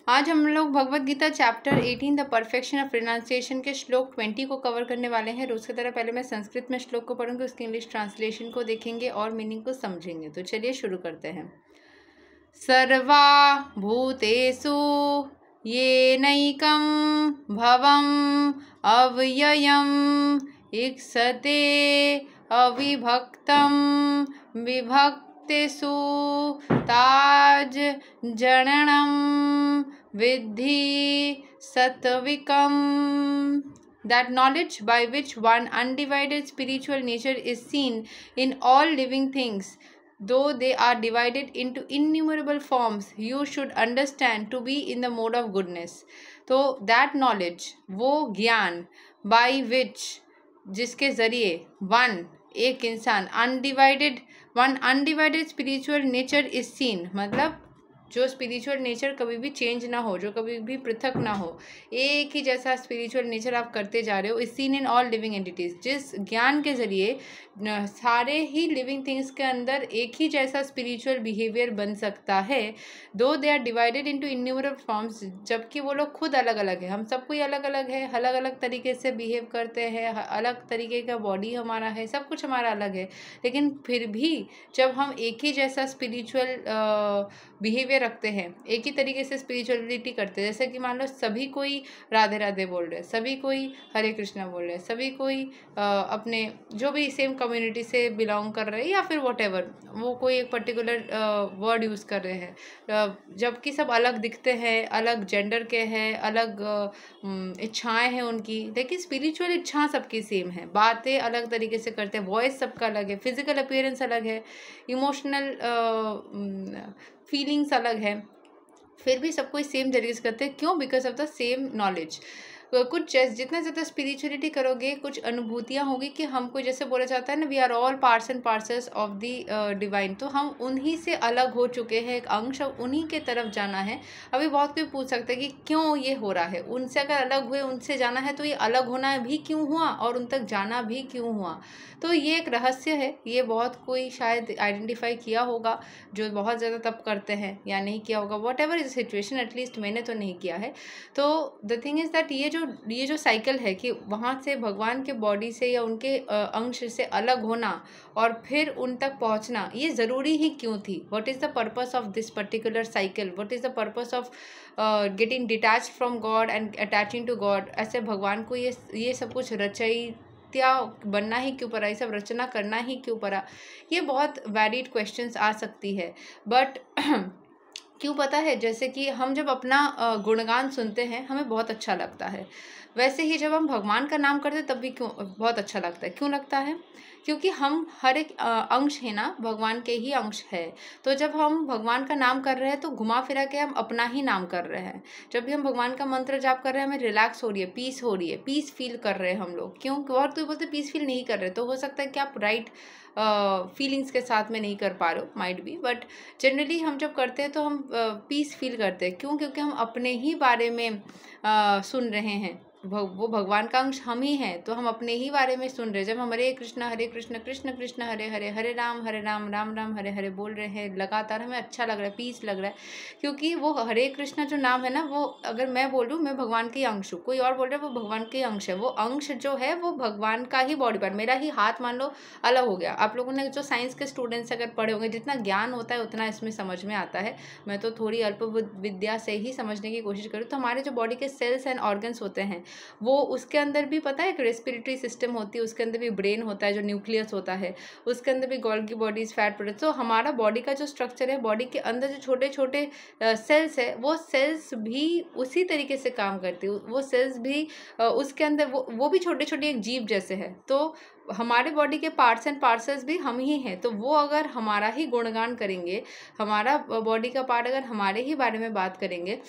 आज हम लोग Bhagavad Gita chapter 18 the perfection of pronunciation के श्लोक 20 को कवर करने वाले हैं। रोज की तरह पहले मैं संस्कृत में श्लोक को पढ़ूंगी, उसकी इंग्लिश ट्रांसलेशन को देखेंगे और मीनिंग को समझेंगे। तो चलिए शुरू करते हैं। सर्वा भूतेषु येनैकं भवम् अव्ययम् ईक्षते अविभक्तं विभक्तिषु ताज जननं विद्धि सत्विकम्। That knowledge by which one undivided spiritual nature is seen in all living things, though they are divided into innumerable forms, you should understand to be in the mode of goodness. तो that knowledge, वो ज्ञान by which, जिसके ज़रिए one, एक इंसान undivided spiritual nature is seen, मतलब जो spiritual nature कभी भी चेंज ना हो, जो कभी भी पृथक ना हो, एक ही जैसा स्पिरिचुअल नेचर आप करते जा रहे हो, is seen in all living entities. जिस ज्ञान के जरिए सारे ही लिविंग थिंग्स के अंदर एक ही जैसा स्पिरिचुअल बिहेवियर बन सकता है। Though they are divided into innumerable forms, जबकि वो लोग खुद अलग अलग है, हम सब कोई अलग अलग है, अलग अलग तरीके से बिहेव करते हैं, अलग तरीके का बॉडी हमारा है, सब कुछ हमारा अलग है, लेकिन फिर भी जब हम एक ही जैसा स्पिरिचुअल बिहेवियर रखते हैं, एक ही तरीके से स्पिरिचुअलिटी करते हैं, जैसे कि मान लो सभी कोई राधे राधे बोल रहे हैं, सभी कोई हरे कृष्णा बोल रहे हैं, सभी कोई अपने जो भी सेम कम्युनिटी से बिलोंग कर रहे हैं या फिर व्हाटएवर, वो कोई एक पर्टिकुलर वर्ड यूज़ कर रहे हैं, जबकि सब अलग दिखते हैं, अलग जेंडर के हैं, अलग इच्छाएं हैं उनकी, लेकिन स्पिरिचुअल इच्छा सबकी सेम है, बातें अलग तरीके से करते हैं, वॉइस सबका अलग है, फिजिकल अपीयरेंस अलग है, इमोशनल फीलिंग्स अलग है, फिर भी सब कोई सेम तरीके से करते हैं। क्यों? Because of the same knowledge. कुछ जितना ज़्यादा स्पिरिचुअलिटी करोगे, कुछ अनुभूतियाँ होगी कि हमको, जैसे बोला जाता है ना, we are all parts and parcels of the divine, तो हम उन्हीं से अलग हो चुके हैं, एक अंश, उन्हीं के तरफ जाना है। अभी बहुत कोई पूछ सकता है कि क्यों ये हो रहा है, उनसे अगर अलग हुए, उनसे जाना है, तो ये अलग होना भी क्यों हुआ और उन तक जाना भी क्यों हुआ। तो ये एक रहस्य है, ये बहुत कोई शायद आइडेंटिफाई किया होगा जो बहुत ज़्यादा तप करते हैं, या नहीं किया होगा, what ever is situation, at least मैंने तो नहीं किया है। तो द थिंग इज़ दैट ये जो साइकिल है कि वहाँ से भगवान के बॉडी से या उनके अंश से अलग होना और फिर उन तक पहुँचना, ये ज़रूरी ही क्यों थी? What is the purpose of this particular cycle? What is the purpose of getting detach from God and attaching to God? ऐसे भगवान को ये सब कुछ रचयिता बनना ही क्यों पड़ा, ये सब रचना करना ही क्यों पड़ा? ये बहुत वैलिड क्वेश्चंस आ सकती है, बट क्यों पता है, जैसे कि हम जब अपना गुणगान सुनते हैं हमें बहुत अच्छा लगता है, वैसे ही जब हम भगवान का नाम करते हैं तब भी क्यों बहुत अच्छा लगता है। क्यों लगता है? क्योंकि हम हर एक अंश है ना, भगवान के ही अंश है। तो जब हम भगवान का नाम कर रहे हैं तो घुमा फिरा के हम अपना ही नाम कर रहे हैं। जब भी हम भगवान का मंत्र जाप कर रहे हैं, हमें रिलैक्स हो रही है, पीस हो रही है, पीस फील कर रहे हैं हम लोग। क्यों? और तो बोलते पीस फील नहीं कर रहे, तो हो सकता है कि आप राइट फीलिंग्स के साथ में नहीं कर पा रहे हो, माइट बी, बट जनरली हम जब करते हैं तो हम पीस फील करते हैं। क्यों? क्योंकि हम अपने ही बारे में सुन रहे हैं, वो भगवान का अंश हम ही हैं, तो हम अपने ही बारे में सुन रहे हैं। जब हम हरे कृष्ण कृष्ण कृष्ण हरे हरे, हरे राम राम राम हरे हरे बोल रहे हैं लगातार, हमें अच्छा लग रहा है, पीस लग रहा है, क्योंकि वो हरे कृष्ण जो नाम है ना, वो अगर मैं बोलूँ मैं भगवान के अंश हूँ, कोई और बोल रहा है वो भगवान के अंश है, वो अंश जो है वो भगवान का ही बॉडी पार्ट, मेरा ही हाथ मान लो अलग हो गया। आप लोगों ने जो साइंस के स्टूडेंट्स अगर पढ़े होंगे, जितना ज्ञान होता है उतना इसमें समझ में आता है, मैं तो थोड़ी अल्प विद्या से ही समझने की कोशिश करूँ। तो हमारे जो बॉडी के सेल्स एंड ऑर्गन्स होते हैं, वो उसके अंदर भी पता है एक रेस्पिरेटरी सिस्टम होती है, उसके अंदर भी ब्रेन होता है जो न्यूक्लियस होता है, उसके अंदर भी गोल्गी बॉडीज, फैट प्रोडक्ट्स। तो हमारा बॉडी का जो स्ट्रक्चर है, बॉडी के अंदर जो छोटे छोटे सेल्स है, वो सेल्स भी उसी तरीके से काम करती है, वो सेल्स भी उसके अंदर वो भी छोटे छोटे एक जीव जैसे है। तो हमारे बॉडी के पार्ट्स एंड पार्सल्स भी हम ही हैं, तो वो अगर हमारा ही गुणगान करेंगे, हमारा बॉडी का पार्ट अगर हमारे ही बारे में बात करेंगे,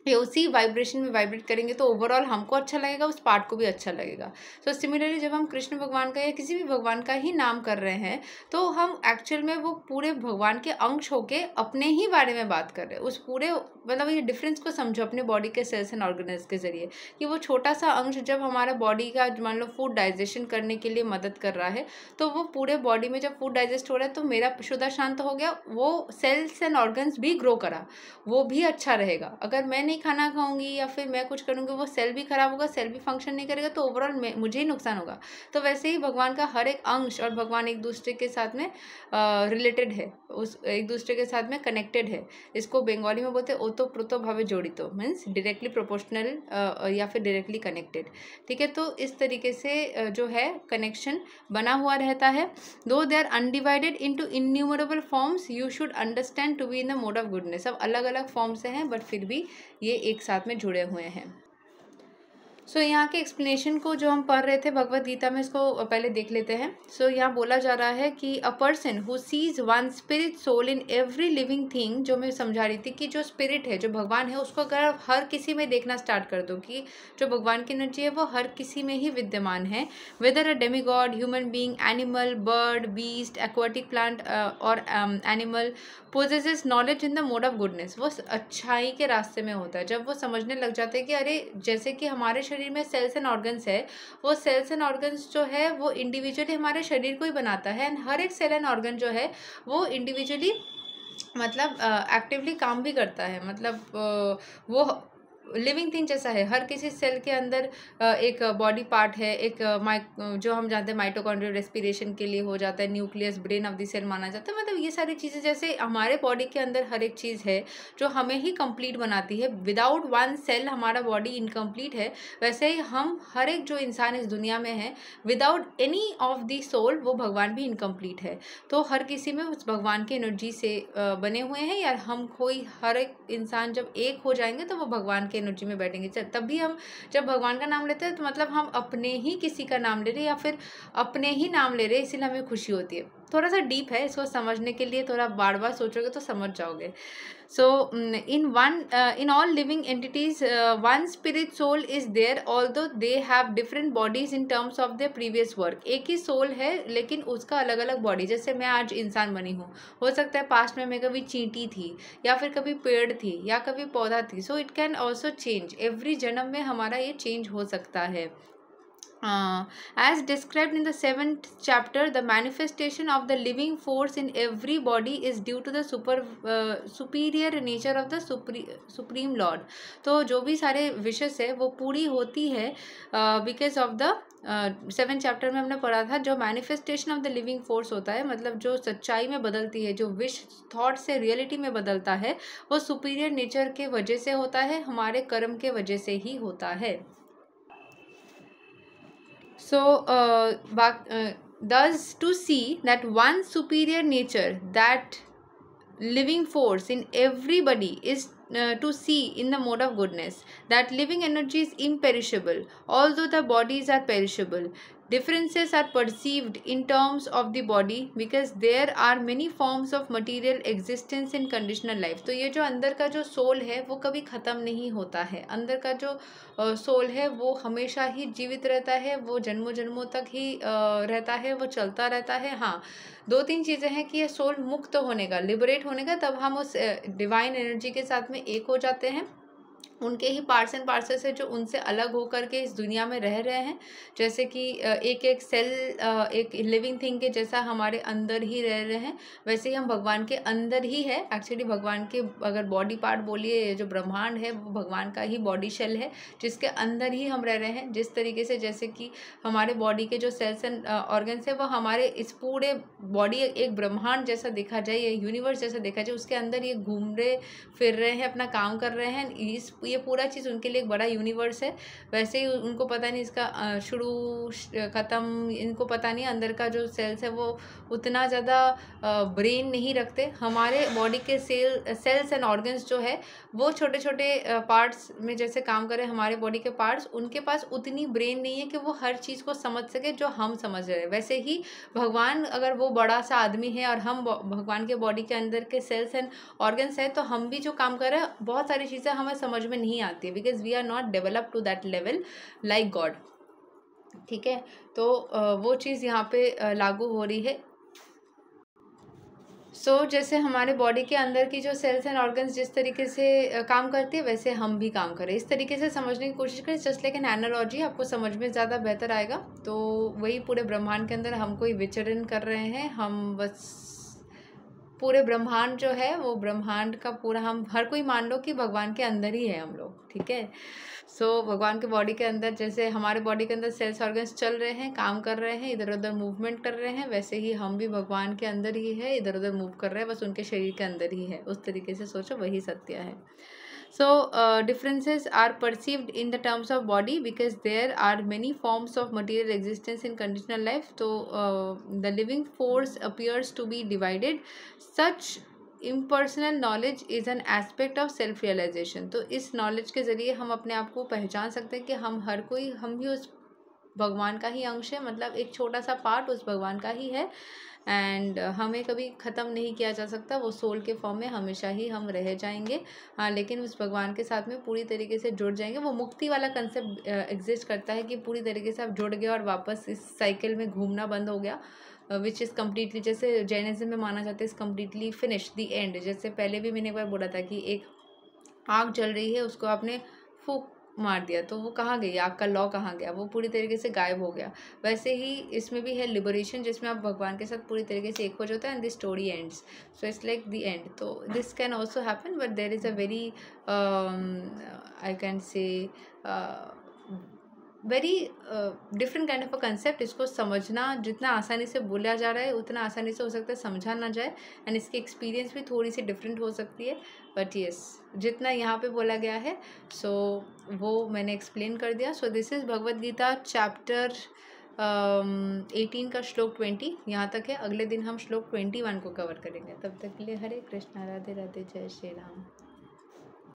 ये उसी वाइब्रेशन में वाइब्रेट करेंगे तो ओवरऑल हमको अच्छा लगेगा, उस पार्ट को भी अच्छा लगेगा। सो सिमिलरली जब हम कृष्ण भगवान का या किसी भी भगवान का ही नाम कर रहे हैं तो हम एक्चुअल में वो पूरे भगवान के अंश होके अपने ही बारे में बात कर रहे हैं। उस पूरे मतलब ये डिफरेंस को समझो अपने बॉडी के सेल्स एंड ऑर्गेन्स के जरिए कि वो छोटा सा अंश जब हमारा बॉडी का मान लो फूड डाइजेशन करने के लिए मदद कर रहा है तो वो पूरे बॉडी में जब फूड डाइजेस्ट हो रहा है तो मेरा शुद्ध शांत हो गया, वो सेल्स एंड ऑर्गन्स भी ग्रो करा, वो भी अच्छा रहेगा। अगर मैं नहीं खाना खाऊंगी या फिर मैं कुछ करूंगी वो सेल भी खराब होगा, सेल भी फंक्शन नहीं करेगा तो ओवरऑल मुझे ही नुकसान होगा। तो वैसे ही भगवान का हर एक अंश और भगवान एक दूसरे के साथ में रिलेटेड है, उस एक दूसरे के साथ में कनेक्टेड है। इसको बंगाली में बोलते हैं ओतोप्रोतो भावे जोड़ितो, मीन्स डायरेक्टली प्रोपोर्शनल या फिर डायरेक्टली कनेक्टेड। ठीक है, तो इस तरीके से जो है कनेक्शन बना हुआ रहता है। Though they are undivided into innumerable forms you should understand to be in the mode of goodness. सब अलग अलग फॉर्म से हैं बट फिर भी ये एक साथ में जुड़े हुए हैं। सो यहाँ के एक्सप्लेनेशन को जो हम पढ़ रहे थे भगवत गीता में, इसको पहले देख लेते हैं। सो यहाँ बोला जा रहा है कि a person who sees one spirit soul in every living thing, जो मैं समझा रही थी कि जो स्पिरिट है, जो भगवान है, उसको अगर आप हर किसी में देखना स्टार्ट कर दो कि जो भगवान की एनर्जी है वो हर किसी में ही विद्यमान है, whether a demigod, human being, animal, bird, beast, aquatic plant और animal possesses knowledge in the mode of goodness, वो अच्छाई के रास्ते में होता है। जब वो समझने लग जाते हैं कि अरे जैसे कि हमारे शरीर में सेल्स एंड ऑर्गन्स है, वो सेल्स एंड ऑर्गन्स जो है वो इंडिविजुअली हमारे शरीर को ही बनाता है, एंड हर एक सेल एंड ऑर्गन जो है वो इंडिविजुअली मतलब एक्टिवली काम भी करता है, मतलब वो लिविंग थिंग जैसा है। हर किसी सेल के अंदर एक बॉडी पार्ट है, एक जो हम जानते हैं माइटोकॉन्ड्रियल रेस्पिरेशन के लिए हो जाता है, nucleus brain of the cell माना जाता है। मतलब ये सारी चीज़ें जैसे हमारे बॉडी के अंदर हर एक चीज़ है जो हमें ही कंप्लीट बनाती है, विदाउट वन सेल हमारा बॉडी इनकम्प्लीट है। वैसे ही हम हर एक जो इंसान इस दुनिया में है, without any of the soul वो भगवान भी इनकम्प्लीट है। तो हर किसी में उस भगवान की एनर्जी से बने हुए हैं यार। हम कोई हर एक इंसान जब एक हो जाएंगे तो वो भगवान के एनर्जी में बैठेंगे। तभी हम जब भगवान का नाम लेते हैं तो मतलब हम अपने ही किसी का नाम ले रहे हैं या फिर अपने ही नाम ले रहे हैं, इसीलिए हमें खुशी होती है। थोड़ा सा डीप है, इसको समझने के लिए थोड़ा बार बार सोचोगे तो समझ जाओगे। सो in all living entities one spirit soul is there, although they have different bodies in terms of their previous work। एक ही सोल है लेकिन उसका अलग अलग बॉडी। जैसे मैं आज इंसान बनी हूँ, हो सकता है पास्ट में मैं कभी चींटी थी या फिर कभी पेड़ थी या कभी पौधा थी। So it can also change, every जन्म में हमारा ये चेंज हो सकता है। As described in the 7th chapter, the manifestation of the living force in every body is due to the superior nature of the supreme Lord। तो जो भी सारे विशेष है वो पूरी होती है because of the 7th chapter में हमने पढ़ा था, जो manifestation of the living force होता है, मतलब जो सच्चाई में बदलती है, जो विश थॉट से रियलिटी में बदलता है, वो सुपीरियर नेचर के वजह से होता है, हमारे कर्म के वजह से ही होता है। So, thus to see that one superior nature, that living force in everybody is to see in the mode of goodness, that living energy is imperishable, although the bodies are perishable. Differences are perceived in terms of the body because there are many forms of material existence in conditional life। तो ये जो अंदर का जो soul है वो कभी ख़त्म नहीं होता है। अंदर का जो सोल है वो हमेशा ही जीवित रहता है, वो जन्मों जन्मों तक ही रहता है, वो चलता रहता है। हाँ, 2-3 चीज़ें हैं कि ये सोल मुक्त होने का, लिबरेट होने का, तब हम उस डिवाइन एनर्जी के साथ में एक हो जाते हैं। उनके ही पार्ट्स एंड पार्सेस है जो उनसे अलग होकर के इस दुनिया में रह रहे हैं। जैसे कि एक एक सेल एक लिविंग थिंग के जैसा हमारे अंदर ही रह रहे हैं, वैसे ही हम भगवान के अंदर ही है। एक्चुअली भगवान के अगर बॉडी पार्ट बोलिए, जो ब्रह्मांड है वो भगवान का ही बॉडी शेल है जिसके अंदर ही हम रह रहे हैं। जिस तरीके से जैसे कि हमारे बॉडी के जो सेल्स एंड ऑर्गन्स है वो हमारे इस पूरे बॉडी एक ब्रह्मांड जैसा देखा जाए, ये यूनिवर्स जैसा देखा जाए, उसके अंदर ये घूम रहे फिर रहे हैं, अपना काम कर रहे हैं। ये पूरा चीज़ उनके लिए एक बड़ा यूनिवर्स है। वैसे ही उनको पता नहीं इसका शुरू ख़त्म, इनको पता नहीं अंदर का जो सेल्स है वो उतना ज़्यादा ब्रेन नहीं रखते। हमारे बॉडी के सेल्स एंड ऑर्गन्स जो है वो छोटे छोटे पार्ट्स में जैसे काम करें, हमारे बॉडी के पार्ट्स, उनके पास उतनी ब्रेन नहीं है कि वो हर चीज़ को समझ सके जो हम समझ रहे हैं। वैसे ही भगवान अगर वो बड़ा सा आदमी है और हम भगवान के बॉडी के अंदर के सेल्स एंड ऑर्गन्स है, तो हम भी जो काम कर रहे हैं बहुत सारी चीज़ें हमें समझ में नहीं आती है, because we are not develop to that level like God. ठीक है, तो वो चीज़ यहाँ पे लागू हो रही है। जैसे हमारे बॉडी के अंदर की जो सेल्स एंड ऑर्गन्स जिस तरीके से काम करती है, वैसे हम भी काम करें। इस तरीके से समझने की कोशिश करें, जस्ट लाइक एन एनालॉजी, आपको समझ में ज़्यादा बेहतर आएगा। तो वही पूरे ब्रह्मांड के अंदर हम कोई विचरण कर रहे हैं, हम बस पूरे ब्रह्मांड जो है वो ब्रह्मांड का पूरा, हम हर कोई मान लो कि भगवान के अंदर ही है हम लोग। ठीक है, भगवान के बॉडी के अंदर, जैसे हमारे बॉडी के अंदर सेल्स ऑर्गन्स चल रहे हैं, काम कर रहे हैं, इधर उधर मूवमेंट कर रहे हैं, वैसे ही हम भी भगवान के अंदर ही है, इधर उधर मूव कर रहे हैं, बस उनके शरीर के अंदर ही है। उस तरीके से सोचो, वही सत्य है। Differences are perceived in the terms of body because there are many forms of material existence in conditional life. The living force appears to be divided. Such impersonal knowledge is an aspect of self realization. तो इस knowledge के ज़रिए हम अपने आप को पहचान सकते हैं कि हम हर कोई, हम भी उस भगवान का ही अंश है, मतलब एक छोटा सा पार्ट उस भगवान का ही है। एंड हमें कभी ख़त्म नहीं किया जा सकता, वो सोल के फॉर्म में हमेशा ही हम रह जाएंगे। हाँ, लेकिन उस भगवान के साथ में पूरी तरीके से जुड़ जाएंगे। वो मुक्ति वाला कंसेप्ट एग्जिस्ट करता है कि पूरी तरीके से आप जुड़ गए और वापस इस साइकिल में घूमना बंद हो गया, विच इज़ कम्प्लीटली, जैसे जैनिज्म में माना जाता है, is completely finish the end. जैसे पहले भी मैंने एक बार बोला था कि एक आग जल रही है, उसको आपने फूक मार दिया तो वो कहाँ गई, आग का लॉ कहाँ गया, वो पूरी तरीके से गायब हो गया। वैसे ही इसमें भी है लिबरेशन, जिसमें आप भगवान के साथ पूरी तरीके से एक हो जाता है and this story ends. So it's like the end. तो this can also happen, but there is a very I can say very different kind of a concept. इसको समझना जितना आसानी से बोला जा रहा है उतना आसानी से हो सकता है समझा ना जाए, एंड इसकी एक्सपीरियंस भी थोड़ी सी डिफरेंट हो सकती है। बट येस, जितना यहाँ पे बोला गया है वो मैंने एक्सप्लेन कर दिया। This is Bhagavad Gita chapter 18 का श्लोक 20 यहाँ तक है। अगले दिन हम श्लोक 21 को कवर करेंगे। तब तक के लिए हरे कृष्णा, राधे राधे, जय श्री राम।